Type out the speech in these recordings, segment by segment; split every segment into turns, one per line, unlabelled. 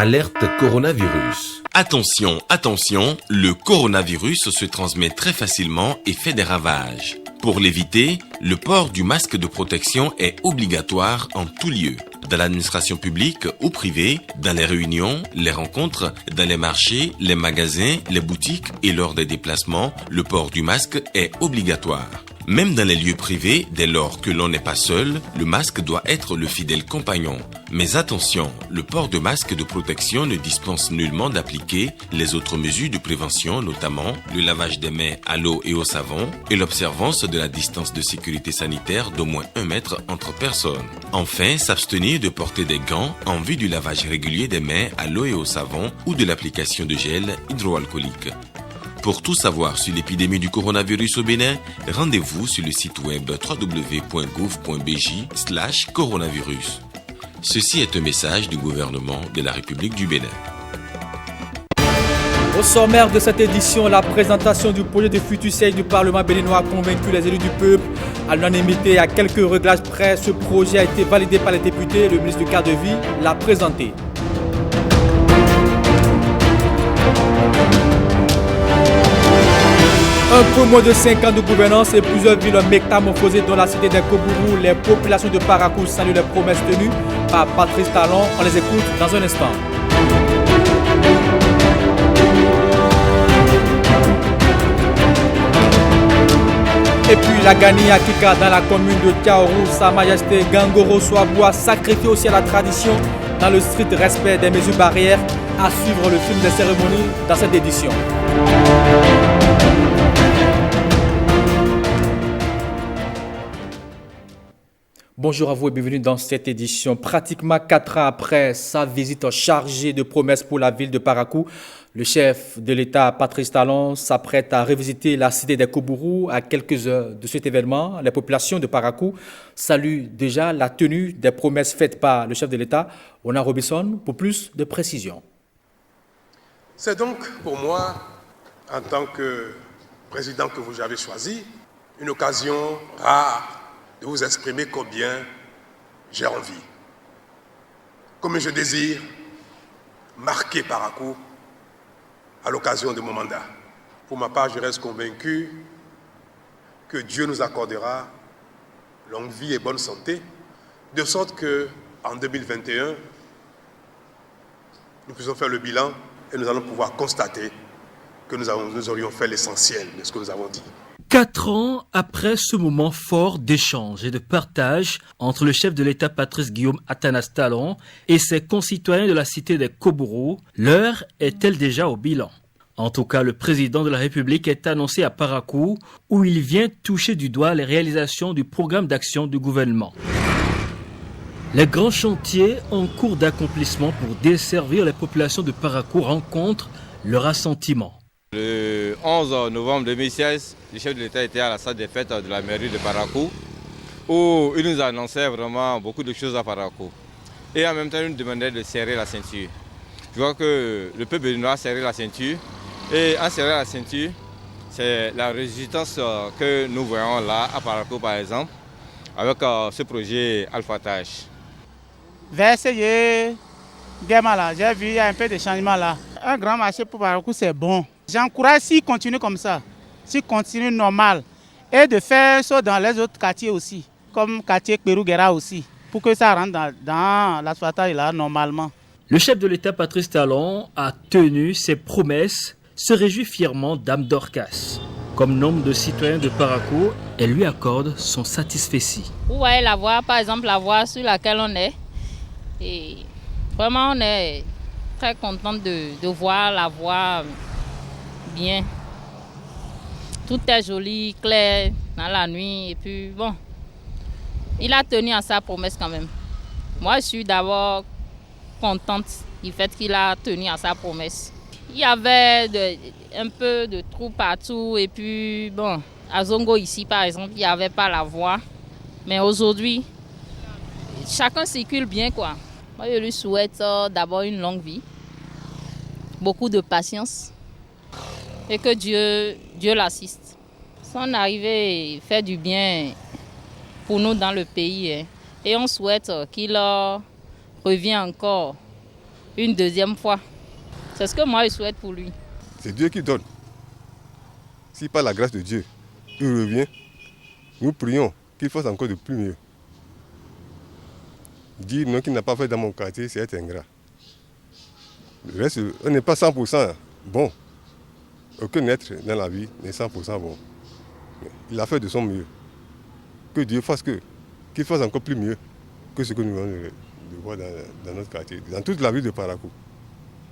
Alerte coronavirus.
Attention, attention, le coronavirus se transmet très facilement et fait des ravages. Pour l'éviter, le port du masque de protection est obligatoire en tout lieu. Dans l'administration publique ou privée, dans les réunions, les rencontres, dans les marchés, les magasins, les boutiques et lors des déplacements, le port du masque est obligatoire. Même dans les lieux privés, dès lors que l'on n'est pas seul, le masque doit être le fidèle compagnon. Mais attention, le port de masque de protection ne dispense nullement d'appliquer les autres mesures de prévention, notamment le lavage des mains à l'eau et au savon et l'observance de la distance de sécurité sanitaire d'au moins 1 mètre entre personnes. Enfin, s'abstenir de porter des gants en vue du lavage régulier des mains à l'eau et au savon ou de l'application de gel hydroalcoolique. Pour tout savoir sur l'épidémie du coronavirus au Bénin, rendez-vous sur le site web www.gouv.bj/coronavirus. Ceci est un message du gouvernement de la République du Bénin.
Au sommaire de cette édition, la présentation du projet de futur siège du Parlement béninois a convaincu les élus du peuple. À l'unanimité, à quelques réglages près, ce projet a été validé par les députés. Le ministre du Cadre de Vie l'a présenté. Un peu moins de 5 ans de gouvernance et plusieurs villes métamorphosées dont la cité des Kobourou, les populations de Parakou saluent les promesses tenues par Patrice Talon. On les écoute dans un instant. Et puis la Gani Akika dans la commune de Tiaourou, Sa Majesté Gangoro Souabou sacrifie aussi à la tradition dans le strict respect des mesures barrières. À suivre le film des cérémonies dans cette édition. Bonjour à vous et bienvenue dans cette édition. Pratiquement 4 ans après sa visite chargée de promesses pour la ville de Parakou, le chef de l'État, Patrice Talon, s'apprête à revisiter la cité des Kobourou. À quelques heures de cet événement, les populations de Parakou saluent déjà la tenue des promesses faites par le chef de l'État. On a Robinson pour plus de précisions.
C'est donc pour moi, en tant que président que vous avez choisi, une occasion rare de vous exprimer combien j'ai envie, comme je désire marquer Parakou à l'occasion de mon mandat. Pour ma part, je reste convaincu que Dieu nous accordera longue vie et bonne santé, de sorte qu'en 2021, nous puissions faire le bilan et nous allons pouvoir constater que nous aurions fait l'essentiel de ce que nous avons dit.
4 ans après ce moment fort d'échange et de partage entre le chef de l'État Patrice Guillaume Athanas Talon et ses concitoyens de la cité des Kobourou, l'heure est-elle déjà au bilan? En tout cas, le président de la République est annoncé à Parakou où il vient toucher du doigt les réalisations du programme d'action du gouvernement. Les grands chantiers en cours d'accomplissement pour desservir les populations de Parakou rencontrent leur assentiment.
Le 11 novembre 2016, le chef de l'État était à la salle des fêtes de la mairie de Parakou où il nous annonçait vraiment beaucoup de choses à Parakou. Et en même temps, il nous demandait de serrer la ceinture. Je vois que le peuple béninois a serré la ceinture. Et en serrant la ceinture, c'est la résistance que nous voyons là à Parakou par exemple, avec ce projet Alphatage.
Vers essayer là, j'ai vu il y a un peu de changement là. Un grand marché pour Parakou, c'est bon. J'encourage s'il continue comme ça, s'il continue normal, et de faire ça dans les autres quartiers aussi, comme quartier Kperouguera aussi, pour que ça rentre dans l'asphaltage là normalement.
Le chef de l'État Patrice Talon a tenu ses promesses, se réjouit fièrement Dame Dorcas. Comme nombre de citoyens de Parakou, elle lui accorde son satisfecit.
Vous voyez la voie, par exemple la voie sur laquelle on est, et vraiment on est très content de voir la voie bien. Tout est joli, clair dans la nuit et puis bon, il a tenu à sa promesse quand même. Moi je suis d'abord contente du fait qu'il a tenu à sa promesse. Il y avait un peu de trous partout et puis bon, à Zongo ici par exemple, il n'y avait pas la voie. Mais aujourd'hui, chacun circule bien quoi. Moi je lui souhaite d'abord une longue vie, beaucoup de patience et que Dieu l'assiste. Son arrivée fait du bien pour nous dans le pays. Et on souhaite qu'il revienne encore une deuxième fois. C'est ce que moi je souhaite pour lui.
C'est Dieu qui donne. Si par la grâce de Dieu, il revient, nous prions qu'il fasse encore de plus mieux. Dire non qu'il n'a pas fait dans mon quartier, c'est être ingrat. Le reste, on n'est pas 100% bon. Aucun être dans la vie n'est 100% bon. Mais il a fait de son mieux. Que Dieu fasse qu'il fasse encore plus mieux que ce que nous venons de voir dans notre quartier, dans toute la ville de Parakou.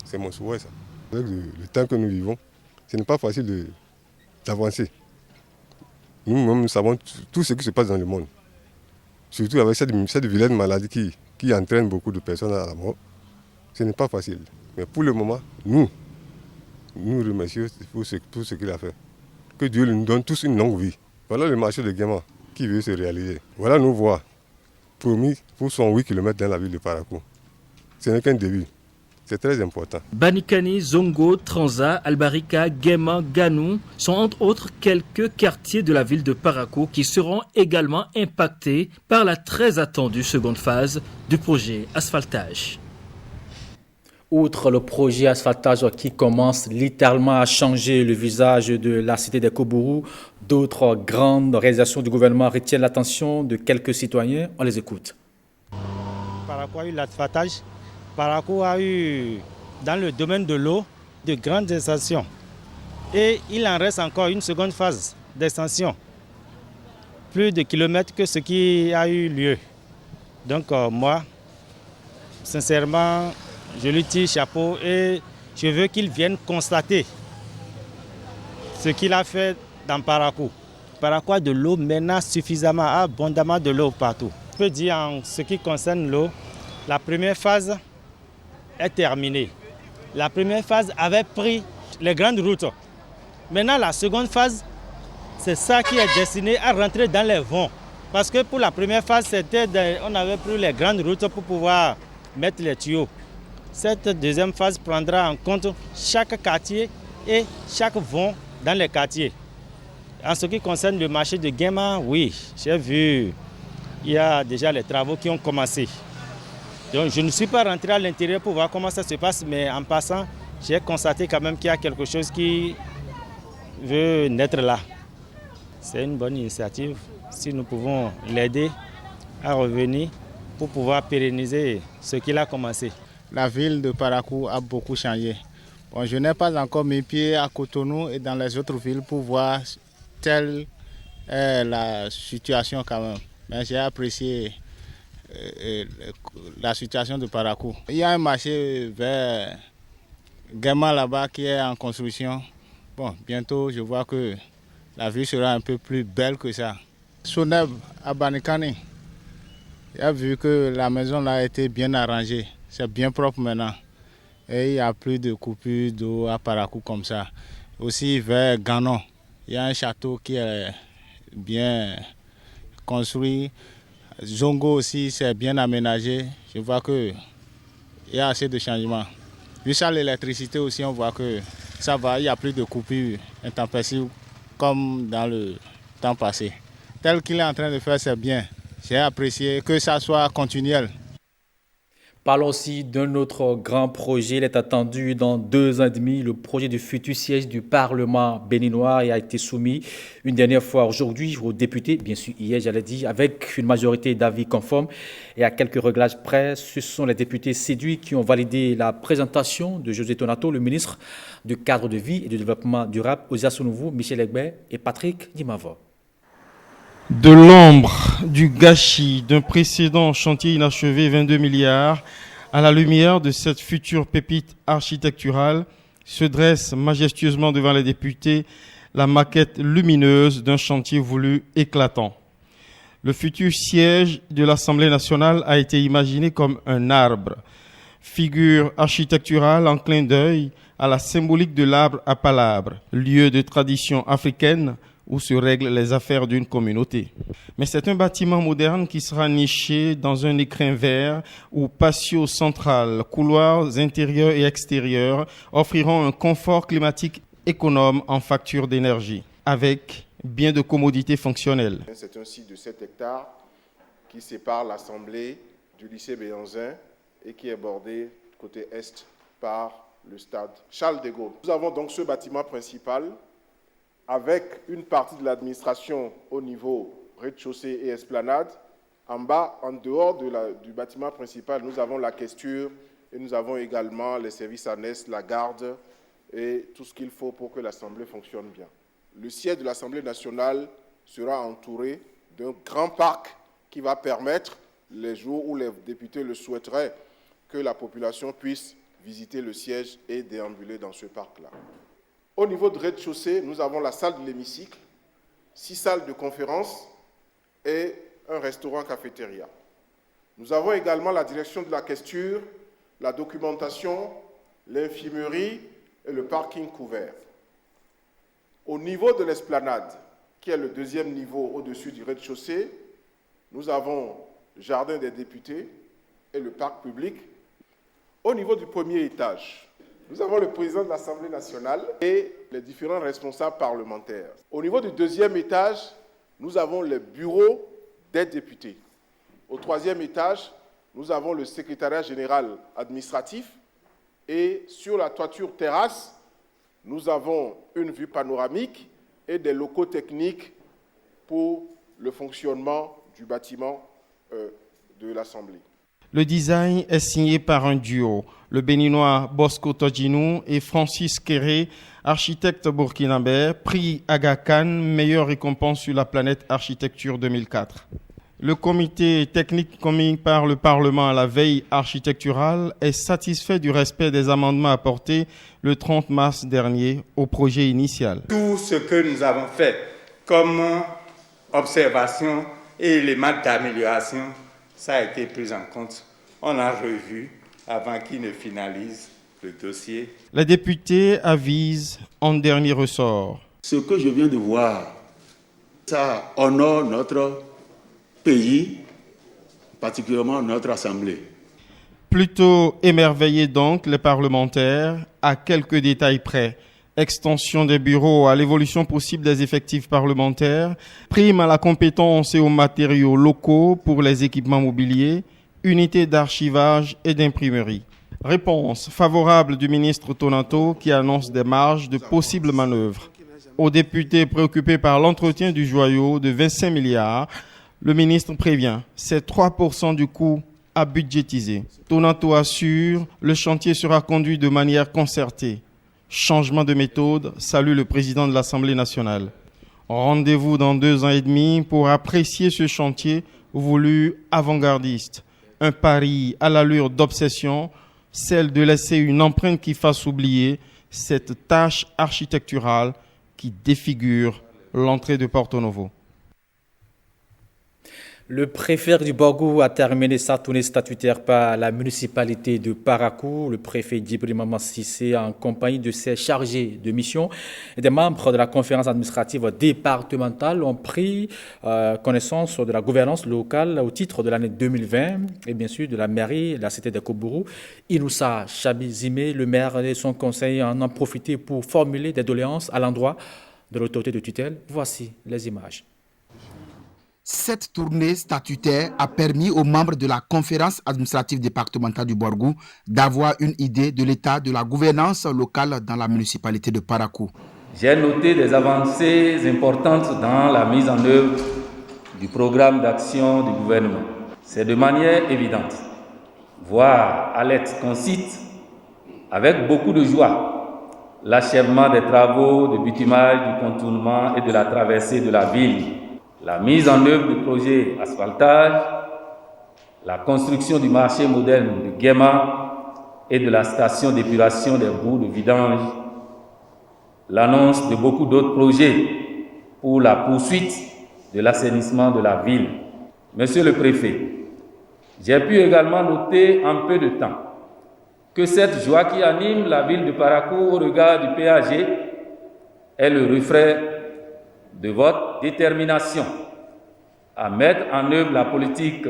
C'est mon souhait, ça. Avec le temps que nous vivons, ce n'est pas facile d'avancer. Nous-mêmes, nous savons tout ce qui se passe dans le monde. Surtout avec cette vilaine maladie qui entraîne beaucoup de personnes à la mort. Ce n'est pas facile. Mais pour le moment, nous remercions pour ce qu'il a fait. Que Dieu nous donne tous une longue vie. Voilà le marché de Guéma qui veut se réaliser. Voilà nos voies promis pour son 8 km dans la ville de Parakou. Ce n'est qu'un début. C'est très important.
Banikani, Zongo, Transa, Albarika, Guéma, Ganou sont entre autres quelques quartiers de la ville de Parakou qui seront également impactés par la très attendue seconde phase du projet asphaltage.
Outre le projet asphaltage qui commence littéralement à changer le visage de la cité des Kobourou, d'autres grandes réalisations du gouvernement retiennent l'attention de quelques citoyens. On les écoute.
Parakou a eu l'asphaltage. Parakou a eu, dans le domaine de l'eau, de grandes extensions. Et il en reste encore une seconde phase d'extension. Plus de kilomètres que ce qui a eu lieu. Donc moi, sincèrement, je lui tire chapeau et je veux qu'il vienne constater ce qu'il a fait dans Parakou. Parakou a de l'eau maintenant suffisamment, abondamment de l'eau partout. Je peux dire en ce qui concerne l'eau, la première phase est terminée. La première phase avait pris les grandes routes. Maintenant, la seconde phase, c'est ça qui est destiné à rentrer dans les vents. Parce que pour la première phase, on avait pris les grandes routes pour pouvoir mettre les tuyaux. Cette deuxième phase prendra en compte chaque quartier et chaque vent dans les quartiers. En ce qui concerne le marché de Guéma, oui, j'ai vu, il y a déjà les travaux qui ont commencé. Donc je ne suis pas rentré à l'intérieur pour voir comment ça se passe, mais en passant, j'ai constaté quand même qu'il y a quelque chose qui veut naître là. C'est une bonne initiative. Si nous pouvons l'aider à revenir pour pouvoir pérenniser ce qu'il a commencé.
La ville de Parakou a beaucoup changé. Bon, je n'ai pas encore mis pied à Cotonou et dans les autres villes pour voir telle est la situation quand même. Mais j'ai apprécié la situation de Parakou. Il y a un marché vers Guéma là-bas qui est en construction. Bon, bientôt je vois que la ville sera un peu plus belle que ça. Soneb à Banikani, j'ai vu que la maison là a été bien arrangée. C'est bien propre maintenant. Et il n'y a plus de coupure d'eau à Parakou comme ça. Aussi vers Ganon, il y a un château qui est bien construit. Zongo aussi, c'est bien aménagé. Je vois qu'il y a assez de changements. Juste à l'électricité aussi, on voit que ça va. Il n'y a plus de coupures intempestives comme dans le temps passé. Tel qu'il est en train de faire, c'est bien. J'ai apprécié que ça soit continuel.
Parlons aussi d'un autre grand projet. Il est attendu dans 2 ans et demi. Le projet du futur siège du Parlement béninois a été soumis une dernière fois aujourd'hui aux députés, bien sûr hier, j'allais dire, avec une majorité d'avis conformes. Et à quelques réglages près, ce sont les députés séduits qui ont validé la présentation de José Tonato, le ministre du Cadre de vie et du Développement durable, Ozias Nouveau, Michel Egbert et Patrick Dimavo.
De l'ombre du gâchis d'un précédent chantier inachevé 22 milliards, à la lumière de cette future pépite architecturale, se dresse majestueusement devant les députés la maquette lumineuse d'un chantier voulu éclatant. Le futur siège de l'Assemblée nationale a été imaginé comme un arbre, figure architecturale en clin d'œil à la symbolique de l'arbre à palabre, lieu de tradition africaine où se règlent les affaires d'une communauté. Mais c'est un bâtiment moderne qui sera niché dans un écrin vert où patio central, couloirs intérieurs et extérieurs offriront un confort climatique économe en facture d'énergie, avec bien de commodités fonctionnelles.
C'est un site de 7 hectares qui sépare l'Assemblée du lycée Béanzin et qui est bordé côté est, par le stade Charles de Gaulle. Nous avons donc ce bâtiment principal avec une partie de l'administration au niveau rez-de-chaussée et esplanade. En bas, en dehors du bâtiment principal, nous avons la questure et nous avons également les services annexes, la garde et tout ce qu'il faut pour que l'Assemblée fonctionne bien. Le siège de l'Assemblée nationale sera entouré d'un grand parc qui va permettre, les jours où les députés le souhaiteraient, que la population puisse visiter le siège et déambuler dans ce parc-là. Au niveau de rez-de-chaussée, nous avons la salle de l'hémicycle, 6 salles de conférence et un restaurant-cafétéria. Nous avons également la direction de la questure, la documentation, l'infirmerie et le parking couvert. Au niveau de l'esplanade, qui est le deuxième niveau au-dessus du rez-de-chaussée, nous avons le jardin des députés et le parc public. Au niveau du premier étage, nous avons le président de l'Assemblée nationale et les différents responsables parlementaires. Au niveau du deuxième étage, nous avons les bureaux des députés. Au troisième étage, nous avons le secrétariat général administratif et sur la toiture terrasse, nous avons une vue panoramique et des locaux techniques pour le fonctionnement du bâtiment de l'Assemblée.
Le design est signé par un duo, le béninois Bosco Todjinou et Francis Kéré, architecte burkinabé, prix Aga Khan, meilleure récompense sur la planète architecture 2004. Le comité technique commis par le Parlement à la veille architecturale est satisfait du respect des amendements apportés le 30 mars dernier au projet initial.
Tout ce que nous avons fait comme observation et éléments d'amélioration, ça a été pris en compte. On a revu avant qu'il ne finalise le dossier.
Les députés avisent en dernier ressort.
Ce que je viens de voir, ça honore notre pays, particulièrement notre Assemblée.
Plutôt émerveillés donc les parlementaires à quelques détails près. Extension des bureaux à l'évolution possible des effectifs parlementaires, prime à la compétence et aux matériaux locaux pour les équipements mobiliers, unités d'archivage et d'imprimerie. Réponse favorable du ministre Tonato qui annonce des marges de possibles manœuvres. Aux députés préoccupés par l'entretien du joyau de 25 milliards, le ministre prévient, c'est 3% du coût à budgétiser. Tonato assure, le chantier sera conduit de manière concertée. Changement de méthode, salue le président de l'Assemblée nationale. Rendez-vous dans 2 ans et demi pour apprécier ce chantier voulu avant-gardiste. Un pari à l'allure d'obsession, celle de laisser une empreinte qui fasse oublier cette tâche architecturale qui défigure l'entrée de Porto Novo.
Le préfet du Borgou a terminé sa tournée statutaire par la municipalité de Parakou. Le préfet Djibril Maman Sissé, en compagnie de ses chargés de mission et des membres de la conférence administrative départementale, ont pris connaissance de la gouvernance locale au titre de l'année 2020 et bien sûr de la mairie de la cité de Kobourou. Inoussa Chabizime, le maire et son conseil en ont profité pour formuler des doléances à l'endroit de l'autorité de tutelle. Voici les images.
Cette tournée statutaire a permis aux membres de la conférence administrative départementale du Borgou d'avoir une idée de l'état de la gouvernance locale dans la municipalité de Parakou.
J'ai noté des avancées importantes dans la mise en œuvre du programme d'action du gouvernement. C'est de manière évidente, voire à l'être concite, avec beaucoup de joie, l'achèvement des travaux de bitumage du contournement et de la traversée de la ville. La mise en œuvre du projet asphaltage, la construction du marché moderne de Guéma et de la station d'épuration des boues de vidange, l'annonce de beaucoup d'autres projets pour la poursuite de l'assainissement de la ville. Monsieur le préfet, j'ai pu également noter en peu de temps que cette joie qui anime la ville de Parakou au regard du PAG est le reflet de votre détermination à mettre en œuvre la politique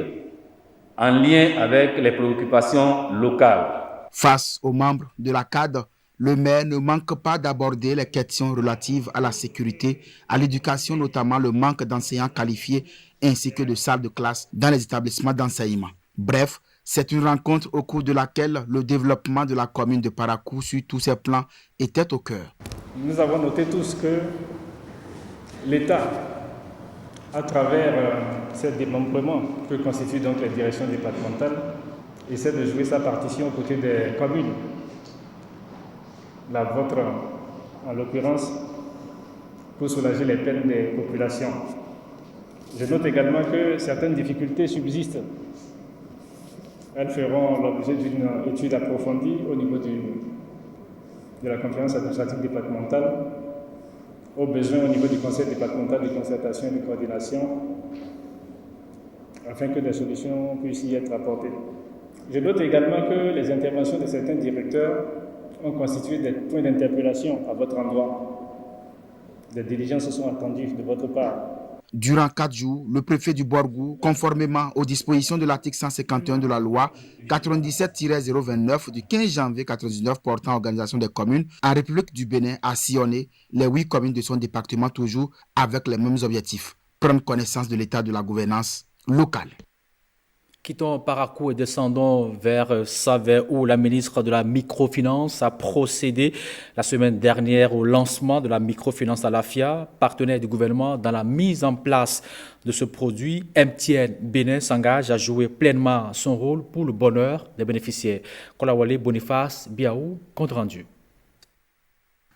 en lien avec les préoccupations locales.
Face aux membres de la CAD, le maire ne manque pas d'aborder les questions relatives à la sécurité, à l'éducation, notamment le manque d'enseignants qualifiés ainsi que de salles de classe dans les établissements d'enseignement. Bref, C'est une rencontre au cours de laquelle le développement de la commune de Parakou sur tous ses plans était au cœur.
Nous avons noté tous que l'État, à travers ces démembrements que constituent donc les directions départementales, essaie de jouer sa partition aux côtés des communes. La vôtre, en l'occurrence, pour soulager les peines des populations. Je note également que certaines difficultés subsistent. Elles feront l'objet d'une étude approfondie au niveau de la conférence administrative départementale, au besoin au niveau du conseil départemental de concertation et de coordination, afin que des solutions puissent y être apportées. Je note également que les interventions de certains directeurs ont constitué des points d'interpellation à votre endroit. Des diligences se sont attendues de votre part.
Durant 4 jours, le préfet du Borgou, conformément aux dispositions de l'article 151 de la loi 97-029 du 15 janvier 1999 portant organisation des communes en République du Bénin, a sillonné les 8 communes de son département, toujours avec les mêmes objectifs. Prendre connaissance de l'état de la gouvernance locale.
Quittons Parakou et descendons vers Savé, où la ministre de la microfinance a procédé la semaine dernière au lancement de la microfinance à l'AFIA, partenaire du gouvernement dans la mise en place de ce produit. MTN Bénin s'engage à jouer pleinement son rôle pour le bonheur des bénéficiaires. Kolawale Boniface Biaou, compte rendu.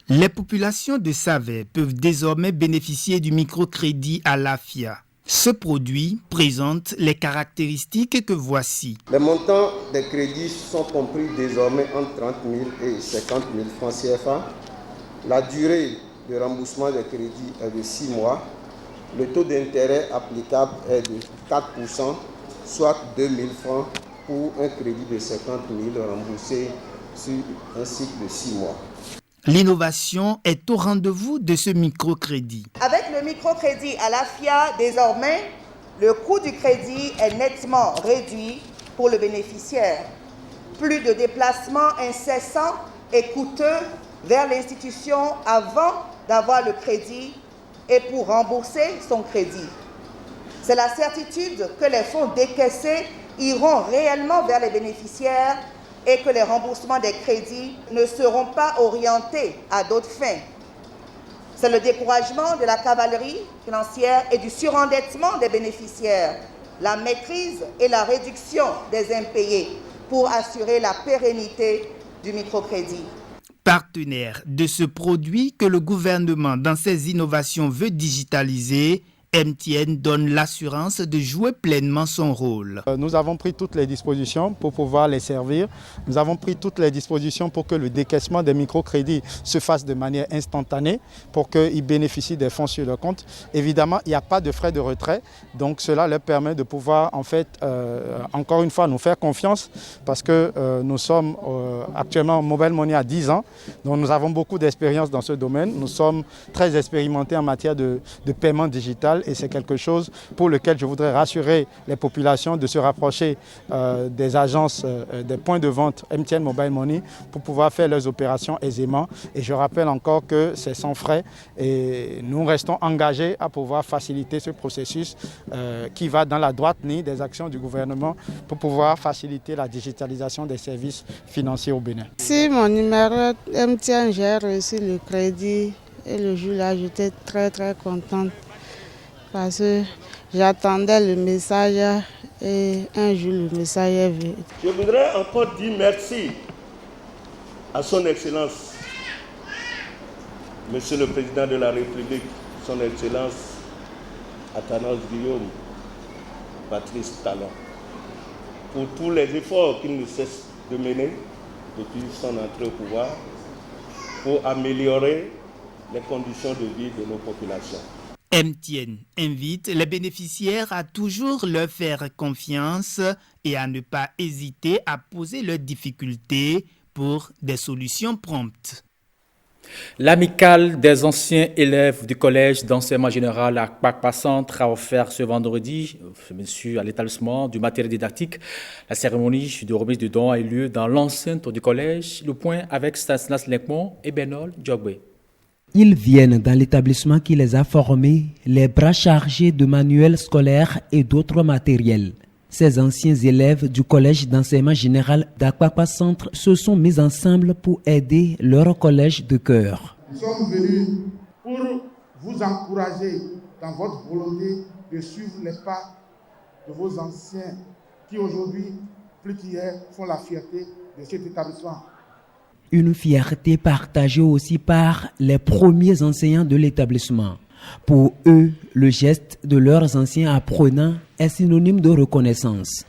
Les populations de Savé peuvent désormais bénéficier du microcrédit à l'AFIA. Ce produit présente les caractéristiques que voici.
Les montants des crédits sont compris désormais entre 30 000 et 50 000 francs CFA. La durée de remboursement des crédits est de 6 mois. Le taux d'intérêt applicable est de 4%, soit 2 000 francs pour un crédit de 50 000 remboursé sur un cycle de 6 mois.
L'innovation est au rendez-vous de ce microcrédit.
Avec le microcrédit à l'AFIA, désormais, le coût du crédit est nettement réduit pour le bénéficiaire. Plus de déplacements incessants et coûteux vers l'institution avant d'avoir le crédit et pour rembourser son crédit. C'est la certitude que les fonds décaissés iront réellement vers les bénéficiaires et que les remboursements des crédits ne seront pas orientés à d'autres fins. C'est le découragement de la cavalerie financière et du surendettement des bénéficiaires, la maîtrise et la réduction des impayés pour assurer la pérennité du microcrédit.
Partenaire de ce produit que le gouvernement, dans ses innovations, veut digitaliser, MTN donne l'assurance de jouer pleinement son rôle.
Nous avons pris toutes les dispositions pour pouvoir les servir. Nous avons pris toutes les dispositions pour que le décaissement des microcrédits se fasse de manière instantanée, pour qu'ils bénéficient des fonds sur leur compte. Évidemment, il n'y a pas de frais de retrait, donc cela leur permet de pouvoir, en fait, encore une fois, nous faire confiance, parce que nous sommes actuellement en Mobile Money à 10 ans, donc nous avons beaucoup d'expérience dans ce domaine. Nous sommes très expérimentés en matière de paiement digital. Et c'est quelque chose pour lequel je voudrais rassurer les populations de se rapprocher des agences, des points de vente MTN Mobile Money pour pouvoir faire leurs opérations aisément. Et je rappelle encore que c'est sans frais et nous restons engagés à pouvoir faciliter ce processus qui va dans la droite ligne des actions du gouvernement pour pouvoir faciliter la digitalisation des services financiers au Bénin.
Si mon numéro MTN, j'ai reçu le crédit et le jour-là, j'étais très contente. Parce que j'attendais le message et un jour le message est venu.
Je voudrais encore dire merci à son Excellence, Monsieur le Président de la République, son Excellence Athanas Guillaume Patrice Talon, pour tous les efforts qu'il ne cesse de mener depuis son entrée au pouvoir pour améliorer les conditions de vie de nos populations.
MTN invite les bénéficiaires à toujours leur faire confiance et à ne pas hésiter à poser leurs difficultés pour des solutions promptes.
L'amicale des anciens élèves du collège d'enseignement général à Kpakpa Centre a offert ce vendredi, à l'établissement du matériel didactique. La cérémonie de remise de dons a eu lieu dans l'enceinte du collège. Le point avec Stanislas Lekmon et Benol Djogbe.
Ils viennent dans l'établissement qui les a formés, les bras chargés de manuels scolaires et d'autres matériels. Ces anciens élèves du collège d'enseignement général d'Akwakwa Centre se sont mis ensemble pour aider leur collège de cœur.
Nous sommes venus pour vous encourager dans votre volonté de suivre les pas de vos anciens qui aujourd'hui, plus qu'hier, font la fierté de cet établissement.
Une fierté partagée aussi par les premiers enseignants de l'établissement. Pour eux, le geste de leurs anciens apprenants est synonyme de reconnaissance.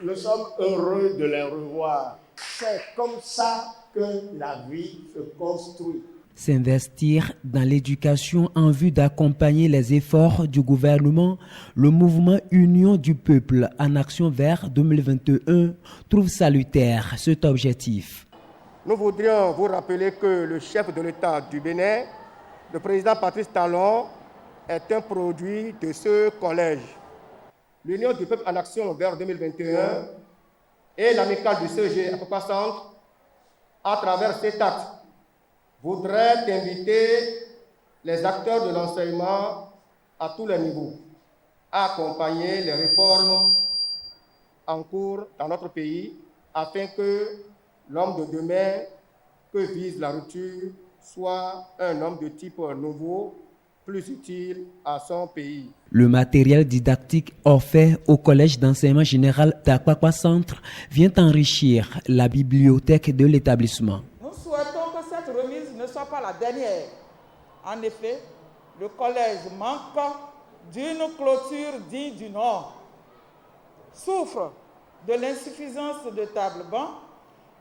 Nous sommes heureux de les revoir. C'est comme ça que la vie se construit.
S'investir dans l'éducation en vue d'accompagner les efforts du gouvernement, le mouvement Union du peuple en action vers 2021 trouve salutaire cet objectif.
Nous voudrions vous rappeler que le chef de l'État du Bénin, le président Patrice Talon, est un produit de ce collège. L'Union du peuple en action vers 2021 et l'amicale du CEG Akwakwa Centre, à travers cet acte, voudraient inviter les acteurs de l'enseignement à tous les niveaux à accompagner les réformes en cours dans notre pays afin que l'homme de demain que vise la rupture soit un homme de type nouveau, plus utile à son pays.
Le matériel didactique offert au collège d'enseignement général d'Akwakwa Centre vient enrichir la bibliothèque de l'établissement.
Nous souhaitons que cette remise ne soit pas la dernière. En effet, le collège manque d'une clôture digne du nom, souffre de l'insuffisance de tables-bancs,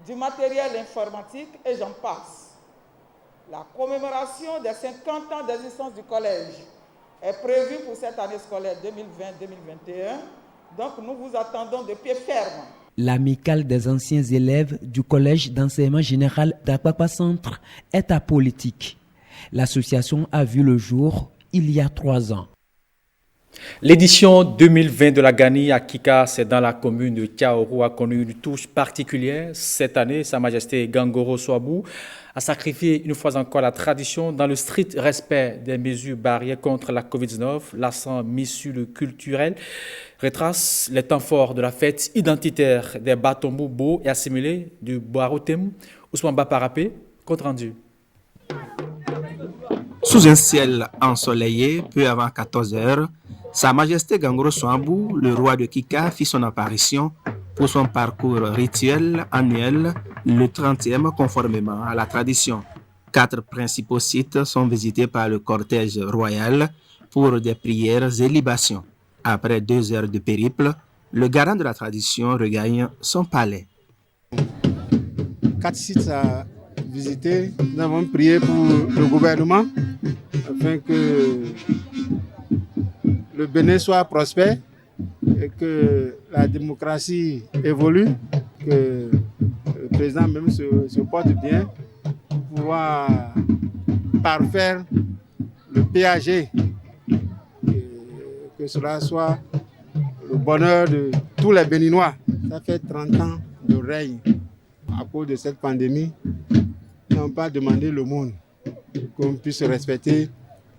du matériel informatique et j'en passe. La commémoration des 50 ans d'existence du collège est prévue pour cette année scolaire 2020-2021, donc nous vous attendons de pied ferme.
L'amicale des anciens élèves du collège d'enseignement général d'Akwakwa Centre est apolitique. L'association a vu le jour il y a 3 ans.
L'édition 2020 de la Gani à Kika, c'est dans la commune de Kaoru, a connu une touche particulière. Cette année, Sa Majesté Gangoro Swabou a sacrifié une fois encore la tradition dans le strict respect des mesures barrières contre la Covid-19. L'accent mis sur le culturel retrace les temps forts de la fête identitaire des Batombo beaux et assimilés du Boarotem. Ousmane Baparapé, compte rendu.
Sous un ciel ensoleillé, peu avant 14 heures, Sa Majesté Gangoro Swabou, le roi de Kika, fit son apparition pour son parcours rituel annuel, le 30e conformément à la tradition. 4 principaux sites sont visités par le cortège royal pour des prières et libations. Après 2 heures de périple, le garant de la tradition regagne son palais.
4 sites à visiter. Nous avons prié pour le gouvernement afin que le Bénin soit prospère et que la démocratie évolue, que le président même se porte bien pour pouvoir parfaire le PAG, que cela soit le bonheur de tous les Béninois. Ça fait 30 ans de règne. À cause de cette pandémie, nous n'avons pas demandé le monde qu'on puisse respecter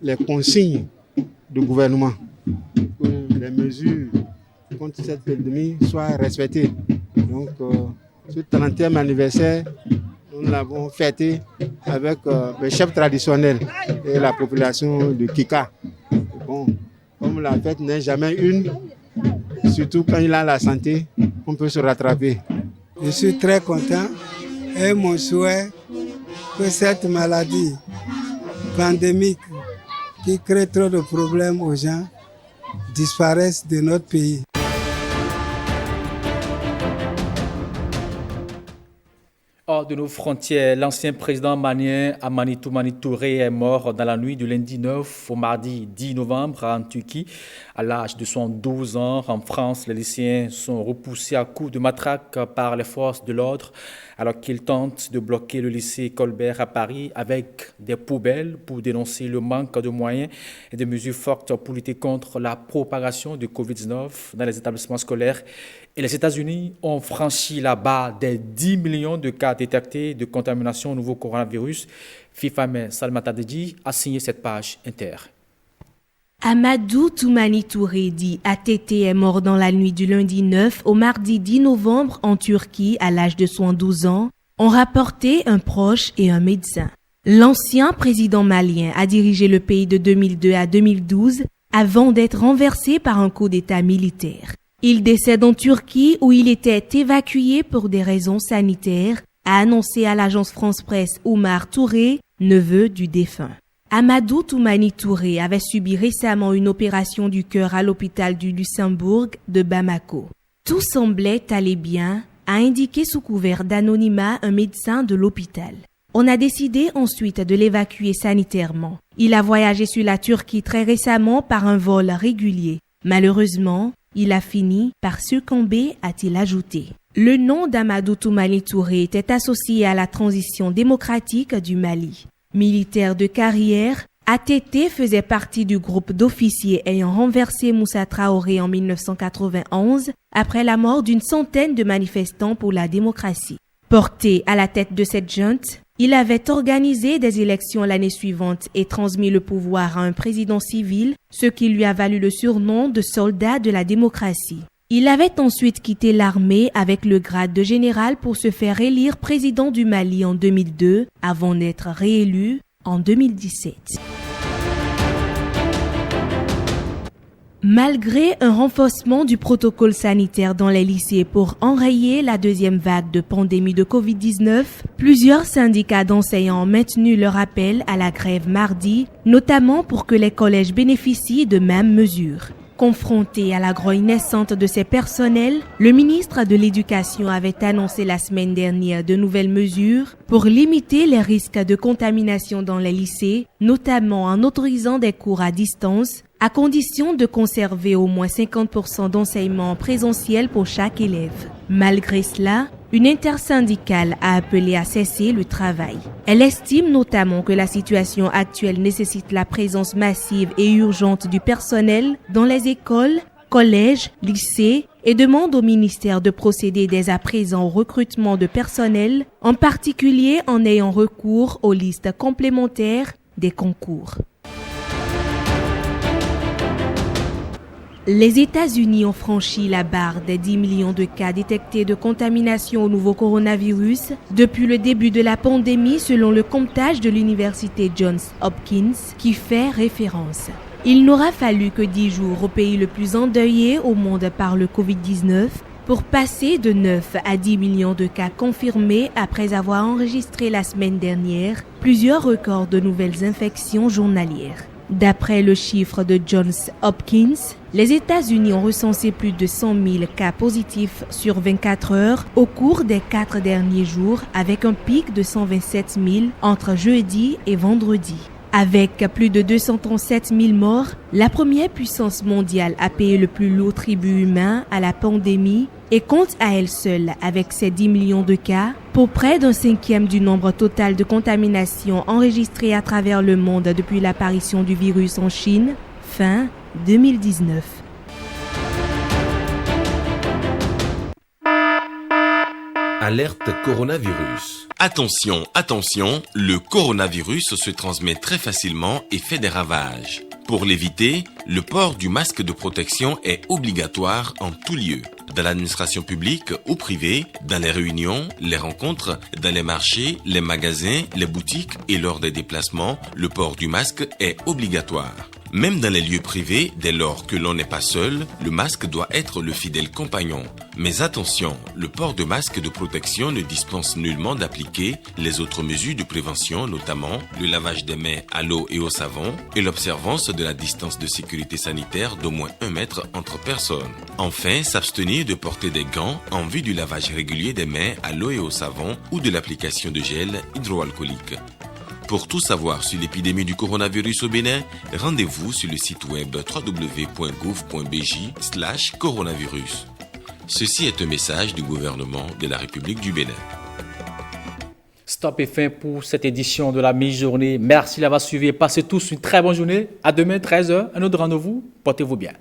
les consignes du gouvernement, que les mesures contre cette pandémie soient respectées. Donc, ce 30e anniversaire, nous l'avons fêté avec les chefs traditionnels et la population de Kika. Bon, comme la fête n'est jamais une, surtout quand il a la santé, on peut se rattraper.
Je suis très content et mon souhait que cette maladie pandémique qui crée trop de problèmes aux gens disparaisse de notre pays.
Hors de nos frontières, l'ancien président malien Amani Touré est mort dans la nuit du lundi 9 au mardi 10 novembre en Turquie. À l'âge de 72 ans, en France, les lycéens sont repoussés à coups de matraque par les forces de l'ordre alors qu'ils tentent de bloquer le lycée Colbert à Paris avec des poubelles pour dénoncer le manque de moyens et de mesures fortes pour lutter contre la propagation du Covid-19 dans les établissements scolaires. Et les États-Unis ont franchi la barre des 10 millions de cas détectés de contamination au nouveau coronavirus. Fifame Salmatadji a signé cette page inter.
Amadou Toumani Touré, dit ATT, est mort dans la nuit du lundi 9 au mardi 10 novembre en Turquie à l'âge de 72 ans, ont rapporté un proche et un médecin. L'ancien président malien a dirigé le pays de 2002 à 2012 avant d'être renversé par un coup d'État militaire. Il décède en Turquie où il était évacué pour des raisons sanitaires, a annoncé à l'agence France-Presse Oumar Touré, neveu du défunt. Amadou Toumani Touré avait subi récemment une opération du cœur à l'hôpital du Luxembourg de Bamako. Tout semblait aller bien, a indiqué sous couvert d'anonymat un médecin de l'hôpital. On a décidé ensuite de l'évacuer sanitairement. Il a voyagé sur la Turquie très récemment par un vol régulier. Malheureusement, il a fini par succomber, a-t-il ajouté. Le nom d'Amadou Toumani Touré était associé à la transition démocratique du Mali. Militaire de carrière, ATT faisait partie du groupe d'officiers ayant renversé Moussa Traoré en 1991 après la mort d'une centaine de manifestants pour la démocratie. Porté à la tête de cette junte, il avait organisé des élections l'année suivante et transmis le pouvoir à un président civil, ce qui lui a valu le surnom de soldat de la démocratie. Il avait ensuite quitté l'armée avec le grade de général pour se faire élire président du Mali en 2002 avant d'être réélu en 2017. Malgré un renforcement du protocole sanitaire dans les lycées pour enrayer la deuxième vague de pandémie de Covid-19, plusieurs syndicats d'enseignants ont maintenu leur appel à la grève mardi, notamment pour que les collèges bénéficient de mêmes mesures. Confronté à la grogne naissante de ses personnels, le ministre de l'Éducation avait annoncé la semaine dernière de nouvelles mesures pour limiter les risques de contamination dans les lycées, notamment en autorisant des cours à distance, à condition de conserver au moins 50% d'enseignement présentiel pour chaque élève. Malgré cela, une intersyndicale a appelé à cesser le travail. Elle estime notamment que la situation actuelle nécessite la présence massive et urgente du personnel dans les écoles, collèges, lycées et demande au ministère de procéder dès à présent au recrutement de personnel, en particulier en ayant recours aux listes complémentaires des concours. Les États-Unis ont franchi la barre des 10 millions de cas détectés de contamination au nouveau coronavirus depuis le début de la pandémie selon le comptage de l'université Johns Hopkins qui fait référence. Il n'aura fallu que 10 jours au pays le plus endeuillé au monde par le Covid-19 pour passer de 9 à 10 millions de cas confirmés après avoir enregistré la semaine dernière plusieurs records de nouvelles infections journalières. D'après le chiffre de Johns Hopkins, les États-Unis ont recensé plus de 100 000 cas positifs sur 24 heures au cours des 4 derniers jours, avec un pic de 127 000 entre jeudi et vendredi. Avec plus de 237 000 morts, la première puissance mondiale a payé le plus lourd tribut humain à la pandémie et compte à elle seule, avec ses 10 millions de cas, pour près d'un cinquième du nombre total de contaminations enregistrées à travers le monde depuis l'apparition du virus en Chine, fin 2019.
Alerte coronavirus. Attention, attention, le coronavirus se transmet très facilement et fait des ravages. Pour l'éviter, le port du masque de protection est obligatoire en tout lieu. Dans l'administration publique ou privée, dans les réunions, les rencontres, dans les marchés, les magasins, les boutiques et lors des déplacements, le port du masque est obligatoire. Même dans les lieux privés, dès lors que l'on n'est pas seul, le masque doit être le fidèle compagnon. Mais attention, le port de masque de protection ne dispense nullement d'appliquer les autres mesures de prévention, notamment le lavage des mains à l'eau et au savon et l'observance de la distance de sécurité sanitaire d'au moins 1 mètre entre personnes. Enfin, s'abstenir de porter des gants en vue du lavage régulier des mains à l'eau et au savon ou de l'application de gel hydroalcoolique. Pour tout savoir sur l'épidémie du coronavirus au Bénin, rendez-vous sur le site web www.gouv.bj/coronavirus. Ceci est un message du gouvernement de la République du Bénin.
Stop et fin pour cette édition de la mi-journée. Merci d'avoir suivi et passez tous une très bonne journée. À demain, 13h, un autre rendez-vous. Portez-vous bien.